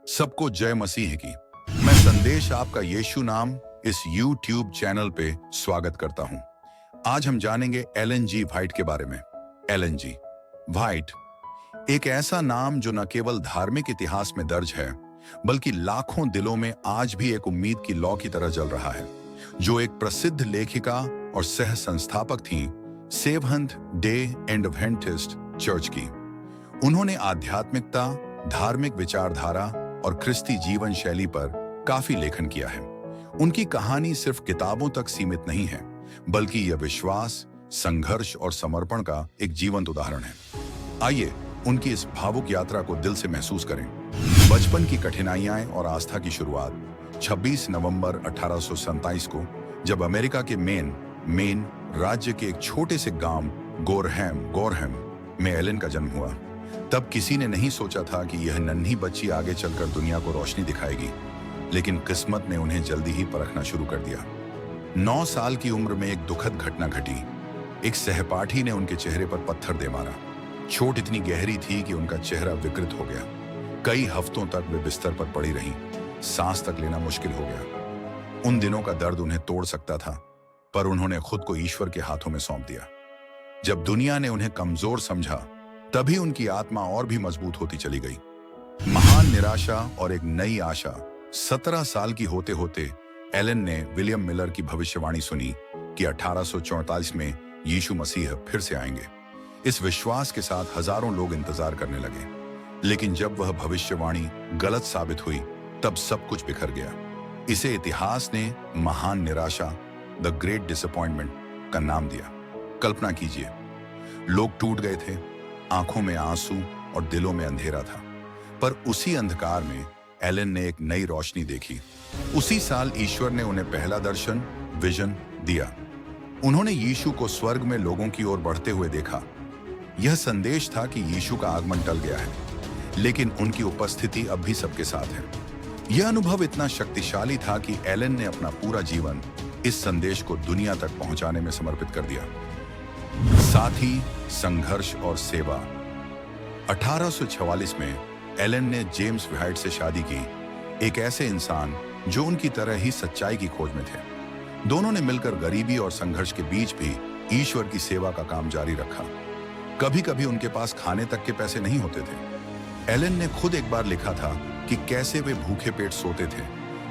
सबको जय मसीह की। मैं संदेश आपका यीशु नाम इस YouTube चैनल पे स्वागत करता हूं। आज हम जानेंगे एलन जी व्हाइट के बारे में। एलन जी व्हाइट एक ऐसा नाम जो न केवल धार्मिक इतिहास में दर्ज है, बल्कि लाखों दिलों में आज भी एक उम्मीद की लौ की तरह जल रहा है। जो एक प्रसिद्ध लेखिका और सह संस्थापक थीं सेवंथ डे एडवेंटिस्ट चर्च की। उन्होंने आध्यात्मिकता, धार्मिक विचारधारा और ख्रिस्ती जीवन शैली पर काफी लेखन किया है। उनकी कहानी सिर्फ किताबों तक सीमित नहीं है, बल्कि यह विश्वास, संघर्ष और समर्पण का एक जीवंत उदाहरण है। आइए उनकी इस भावुक यात्रा को दिल से महसूस करें। बचपन की कठिनाइयां और आस्था की शुरुआत 26 नवंबर 1827 को, जब अमेरिका के मेन राज्य के एक छोटे से गांव गोरहैम में एलन का जन्म हुआ। तब किसी ने नहीं सोचा था कि यह नन्ही बच्ची आगे चलकर दुनिया को रोशनी दिखाएगी, लेकिन किस्मत ने उन्हें जल्दी ही परखना शुरू कर दिया। 9 साल की उम्र में एक दुखद घटना घटी। एक सहपाठी ने उनके चेहरे पर पत्थर दे मारा। चोट इतनी गहरी थी कि उनका चेहरा विकृत हो गया। कई हफ्तों तक वे बिस्तर पर पड़ी रहीं। सांस तक लेना मुश्किल हो गया। उन दिनों का दर्द उन्हें तोड़ सकता था, पर उन्होंने खुद को ईश्वर के हाथों में सौंप दिया। जब दुनिया ने उन्हें कमजोर समझा, तभी उनकी आत्मा और भी मजबूत होती चली गई। महान निराशा और एक नई आशा। 17 साल की होते होते एलन ने विलियम मिलर की भविष्यवाणी सुनी कि 1844 में यीशु मसीह फिर से आएंगे। इस विश्वास के साथ हजारों लोग इंतजार करने लगे, लेकिन जब वह भविष्यवाणी गलत साबित हुई, तब सब कुछ बिखर गया। इसे इतिहास ने महान निराशा, द ग्रेट डिसअपॉइंटमेंट का नाम दिया। कल्पना कीजिए, लोग टूट गए थे, आंखों में आंसू और दिलों में अंधेरा था। पर उसी अंधकार में एलन ने एक नई रोशनी देखी। उसी साल ईश्वर ने उन्हें पहला दर्शन, विजन दिया। उन्होंने यीशु को स्वर्ग में लोगों की ओर बढ़ते हुए देखा। यह संदेश था कि यीशु का आगमन टल गया है, लेकिन उनकी उपस्थिति अब भी सबके साथ है। यह अनुभव इतना शक्तिशाली था कि एलन ने अपना पूरा जीवन इस संदेश को दुनिया तक पहुंचाने में समर्पित कर दिया। साथी, संघर्ष और सेवा। 1844 में एलन ने जेम्स व्हाइट से शादी की, एक ऐसे इंसान जो उनकी तरह ही सच्चाई की खोज में थे। दोनों ने मिलकर गरीबी और संघर्ष के बीच भी ईश्वर की सेवा का काम जारी रखा। कभी कभी उनके पास खाने तक के पैसे नहीं होते थे। एलन ने खुद एक बार लिखा था कि कैसे वे भूखे पेट सोते थे,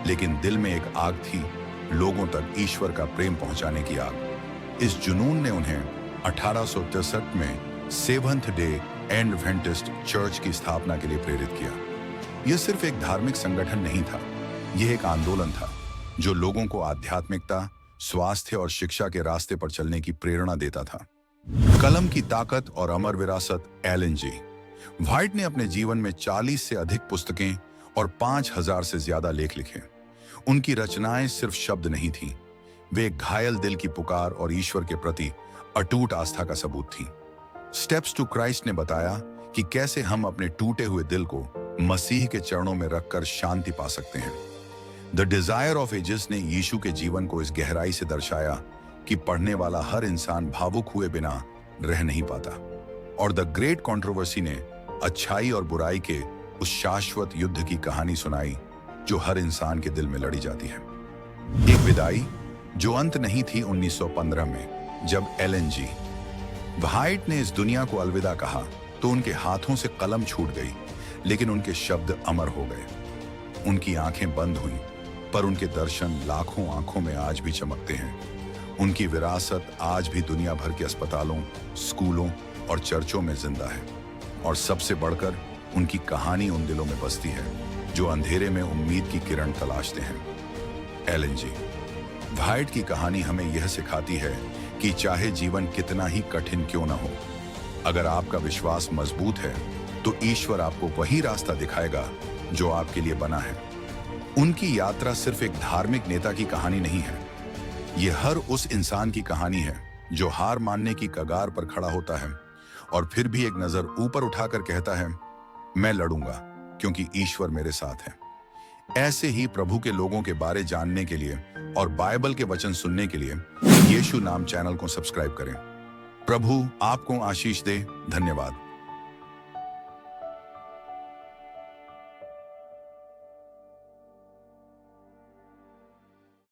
लेकिन दिल में एक आग थी, लोगों तक ईश्वर का प्रेम पहुंचाने की आग। इस जुनून ने उन्हें 1863 में सेवंथ डे एडवेंटिस्ट चर्च की स्थापना के लिए प्रेरित किया। यह सिर्फ एक धार्मिक संगठन नहीं था, यह एक आंदोलन था जो लोगों को आध्यात्मिकता, स्वास्थ्य और शिक्षा के रास्ते पर चलने की प्रेरणा देता था। कलम की ताकत और अमर विरासत। एलन जी व्हाइट ने अपने जीवन में 40 से अधिक पुस्तकें और 5000 से ज्यादा लेख लिखे। उनकी रचनाएं सिर्फ शब्द नहीं थीं, वे एक घायल दिल की पुकार और ईश्वर के प्रति अटूट आस्था का सबूत थी। स्टेप्स टू क्राइस्ट ने बताया कि कैसे हम अपने टूटे हुए दिल को मसीह के चरणों में रखकर शांति पा सकते हैं। द डिजायर ऑफ एजेस ने यीशु के जीवन को इस गहराई से दर्शाया कि पढ़ने वाला हर इंसान भावुक हुए बिना रह नहीं पाता। और द ग्रेट कंट्रोवर्सी ने अच्छाई और बुराई के उस शाश्वत युद्ध की कहानी सुनाई जो हर इंसान के दिल में लड़ी जाती है। एक विदाई जो अंत नहीं थी। 1915 में जब एलन जी व्हाइट ने इस दुनिया को अलविदा कहा, तो उनके हाथों से कलम छूट गई, लेकिन उनके शब्द अमर हो गए। उनकी आंखें बंद हुईं, पर उनके दर्शन लाखों आंखों में आज भी चमकते हैं। उनकी विरासत आज भी दुनिया भर के अस्पतालों, स्कूलों और चर्चों में जिंदा है। और सबसे बढ़कर उनकी कहानी उन दिलों में बसती है जो अंधेरे में उम्मीद की किरण तलाशते हैं। एलन जी व्हाइट की कहानी हमें यह सिखाती है कि चाहे जीवन कितना ही कठिन क्यों न हो, अगर आपका विश्वास मजबूत है, तो ईश्वर आपको वही रास्ता दिखाएगा जो आपके लिए बना है। उनकी यात्रा सिर्फ एक धार्मिक नेता की कहानी नहीं है, यह हर उस इंसान की कहानी है जो हार मानने की कगार पर खड़ा होता है और फिर भी एक नजर ऊपर उठाकर कहता है, मैं लड़ूंगा क्योंकि ईश्वर मेरे साथ है। ऐसे ही प्रभु के लोगों के बारे जानने के लिए और बाइबल के वचन सुनने के लिए यीशु नाम चैनल को सब्सक्राइब करें। प्रभु आपको आशीष दे। धन्यवाद।